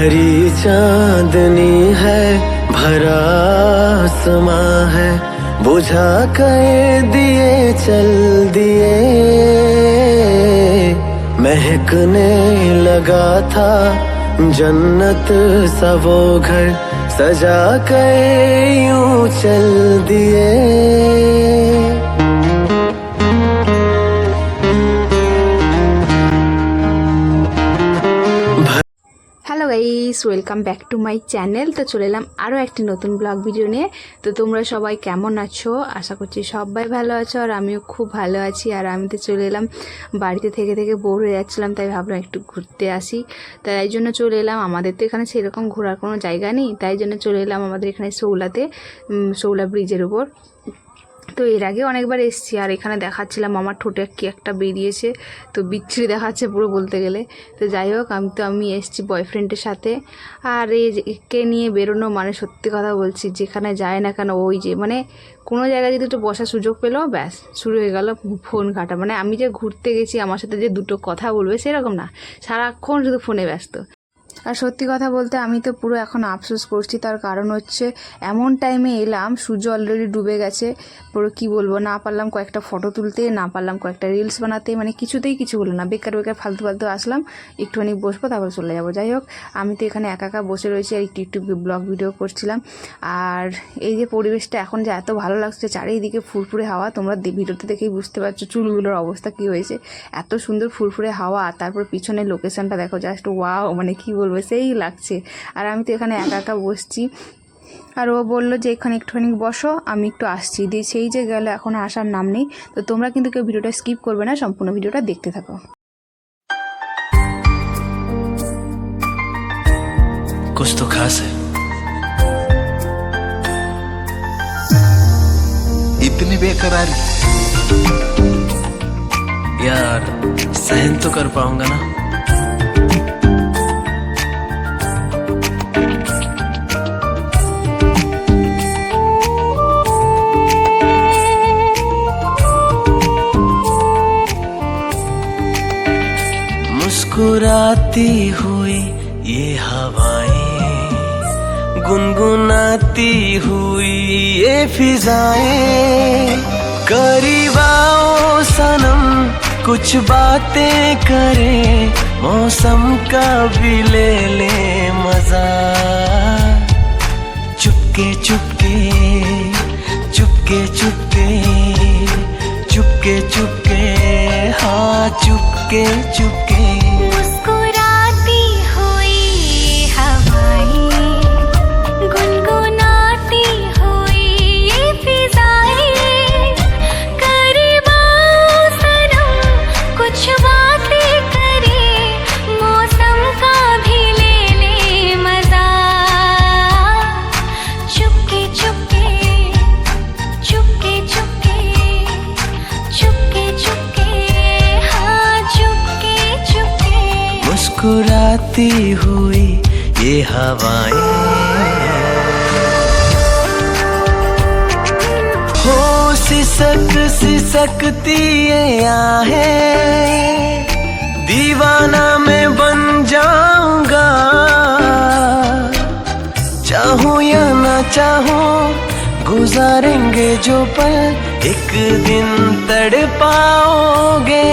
भरी चांदनी है, भरा आसमां है, बुझा कर दिए चल दिए। महकने लगा था जन्नत सा वो घर, सजा कर यूं चल दिए। Hello guys, welcome back to my channel. তো চলে এলাম আরও একটি নতুন ব্লগ ভিডিও নিয়ে। তো তোমরা সবাই কেমন আছো? আশা করছি সবাই ভালো আছো, আর আমিও খুব ভালো আছি। আর আমি তো চলে এলাম, বাড়িতে থেকে থেকে বোর হয়ে যাচ্ছিলাম, তাই ভাবলাম একটু ঘুরতে আসি। তাই জন্য চলে এলাম। আমাদের তো এখানে সেরকম ঘোরার কোনো জায়গা নেই, তাই জন্য চলে এলাম আমাদের এখানে শৌলা ব্রিজের উপর। তো এর আগে অনেকবার এসেছি, আর এখানে দেখাচ্ছিলাম আমার ঠোঁটে কি একটা বেরিয়েছে, তো বিচ্ছিরি দেখাচ্ছে পুরো বলতে গেলে। তো যাই হোক, আমি এসেছি বয়ফ্রেন্ডের সাথে। আর একে নিয়ে বেরোনো মানে সত্যি কথা বলছি, যেখানে যায় না কেন ওই যে মানে কোনো জায়গায় যদি একটু বসার সুযোগ পেলো, ব্যাস শুরু হয়ে গেল ফোন ঘাটা। মানে আমি যে ঘুরতে গেছি, আমার সাথে যে দুটো কথা বলবে সেরকম না, সারাক্ষণ শুধু ফোনে ব্যস্ত। আর সত্যি কথা বলতে আমি তো পুরো এখন আফসোস করছি। তার কারণ হচ্ছে এমন টাইমে এলাম, সূর্য অলরেডি ডুবে গেছে। পুরো কি বলবো, না পারলাম কয়েকটা ফটো তুলতে, না পারলাম কয়েকটা রিলস বানাতে, মানে কিছুতেই কিছু হলো না। বেকার ফালতু আসলাম, একটুখানি বসবো তারপর চলে যাবো। যাই হোক, আমি তো এখানে একা একা বসে রয়েছি আর একটু ব্লগ ভিডিও করছিলাম। আর এই যে পরিবেশটা এখন যে এত ভালো লাগছে, চারিদিকে ফুরফুরে হাওয়া, তোমরা ভিডিওতে দেখেই বুঝতে পারছো চুলগুলোর অবস্থা কী হয়েছে। এত সুন্দর ফুরফুরে হাওয়া, আর তারপর পিছনের লোকেশনটা দেখো, জাস্ট ওয়াও, মানে কি বলবো, সেই লাগছে। আর আমি তো এখানে একা একা বসছি, আর ও বললো যে এখানে একটুখানি বসো, আমি একটু আসছি। দিয়ে সেই যে গেল, এখন আসার নাম নেই। তো তোমরা কিন্তু কেউ ভিডিওটা স্কিপ করবে না, সম্পূর্ণ ভিডিওটা দেখতে থাকো। कुछ तो खास है। इतनी बेकरारी यार, सहन तो कर पाऊंगा ना? मुस्कुराती हुई ये हवाएं, गुनगुनाती हुई ये फिजाएं, करीब आओ सनम, कुछ बातें करें, मौसम का भी ले ले मजा। चुपके चुपके चुपके चुपके चुपके चुपके, हाँ चुपके चुपके। मुस्कुराती हुई हवाएं, गुनगुनाती हुई ये फिजाएं, करीब आओ सनम, कुछ बातें करें, मौसम का भी ले ले मजा। चुपके चुपके चुपके चुपके चुपके चुपके, हाँ चुपके चुपके। मुस्कुराती हुई ये हवाएं, हो सिसकती ये आहें, दीवाना मैं बन जाऊंगा। चाहूं या ना चाहूं, गुजारेंगे जो पल, एक दिन तड़पाओगे।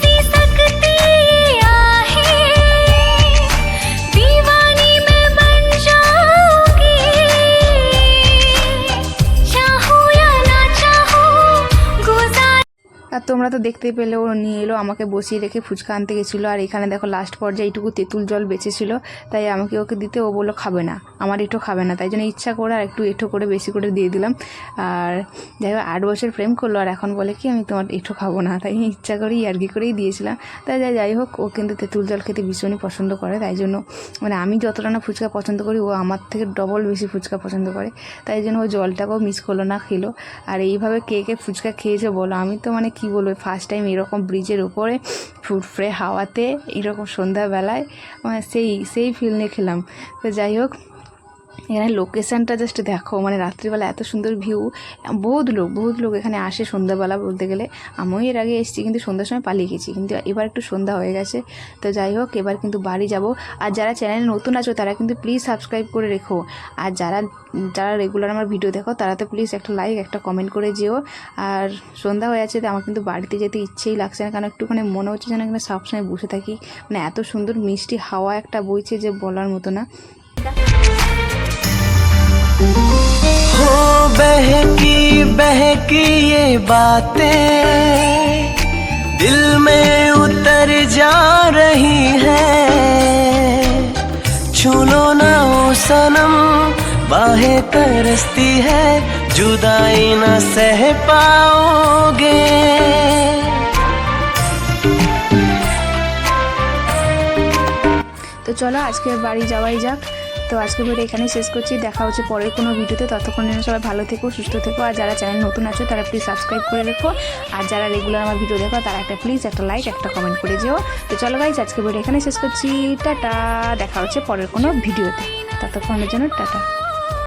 सिसकती आहें, दीवानी मैं बन जाऊंगी। चाहूं या ना चाहूं, गुजार। আর তোমরা তো দেখতেই পেলে, ও নিয়ে এলো, আমাকে বসিয়ে রেখে ফুচকা আনতে গেছিলো। আর এখানে দেখো লাস্ট পর্যায়ে এইটুকু তেঁতুল জল বেঁচেছিলো, তাই আমাকে ওকে দিতে, ও বললো খাবে না, আমার এঁঠো খাবে না, তাই জন্য ইচ্ছা করে আর একটু এঁঠো করে বেশি করে দিয়ে দিলাম। আর যাই হোক, 8 বছর প্রেম করলো, আর এখন বলে কি আমি তোমার এঁঠো খাবো না, তাই ইচ্ছা করেই আর কি করেই দিয়েছিলাম। তাই যাই হোক, ও কিন্তু তেঁতুল জল খেতে ভীষণই পছন্দ করে, তাই জন্য মানে আমি যতটা না ফুচকা পছন্দ করি, ও আমার থেকে ডবল বেশি ফুচকা পছন্দ করে, তাই জন্য ও জলটাকেও মিস করলো না, খেলো। আর এইভাবে কে কে ফুচকা খেয়েছে বলো? আমি তো মানে কি বলবো, ফার্স্ট টাইম এরকম ব্রিজের উপরে ফুরফুরে হাওয়াতে এরকম সন্ধ্যাবেলায় মানে সেই ফিল নিয়ে খেলাম। তো যাই হোক, এখানে লোকেশানটা জাস্ট দেখো, মানে রাত্রিবেলা এত সুন্দর ভিউ। বহুত লোক এখানে আসে সন্ধ্যাবেলা বলতে গেলে। আমিও এর আগে এসেছি কিন্তু সন্ধ্যার সময় পালিয়ে গেছি, কিন্তু এবার একটু সন্ধ্যা হয়ে গেছে। তো যাই হোক, এবার কিন্তু বাড়ি যাব। আর যারা চ্যানেলে নতুন আছো তারা কিন্তু প্লিজ সাবস্ক্রাইব করে রেখো। আর যারা রেগুলার আমার ভিডিও দেখো তারা তো প্লিজ একটা লাইক একটা কমেন্ট করে যেও। আর সন্ধ্যা হয়ে আছে, তো আমার কিন্তু বাড়িতে যেতে ইচ্ছেই লাগছে না, কারণ একটুখানি মনে হচ্ছে যেন এখানে সবসময় বসে থাকি। মানে এত সুন্দর মিষ্টি হাওয়া একটা বইছে যে বলার মতো না। हो बहकी बहकी ये बातें दिल में उतर जा रही है, छू लो ना ओ सनम, बाहें तरसती है, जुदाई न सह पाओगे। তো চলো আজকে বাড়ি যাওয়াই যাক। তো আজকে ভিডিও এখানেই শেষ করছি, দেখা হচ্ছে পরের কোনো ভিডিওতে। ততক্ষণ যেন সবাই ভালো থেকো, সুস্থ থেকো। আর যারা চ্যানেল নতুন আছো তারা প্লিজ সাবস্ক্রাইব করে রেখো। আর যারা রেগুলার আমার ভিডিও দেখো তারা প্লিজ একটা লাইক একটা কমেন্ট করে যেও। তো চলো গাইজ, আজকে ভিডিও এখানেই শেষ করছি। টাটা, দেখা হচ্ছে পরের কোনো ভিডিওতে। ততক্ষণের জন্য টাটা।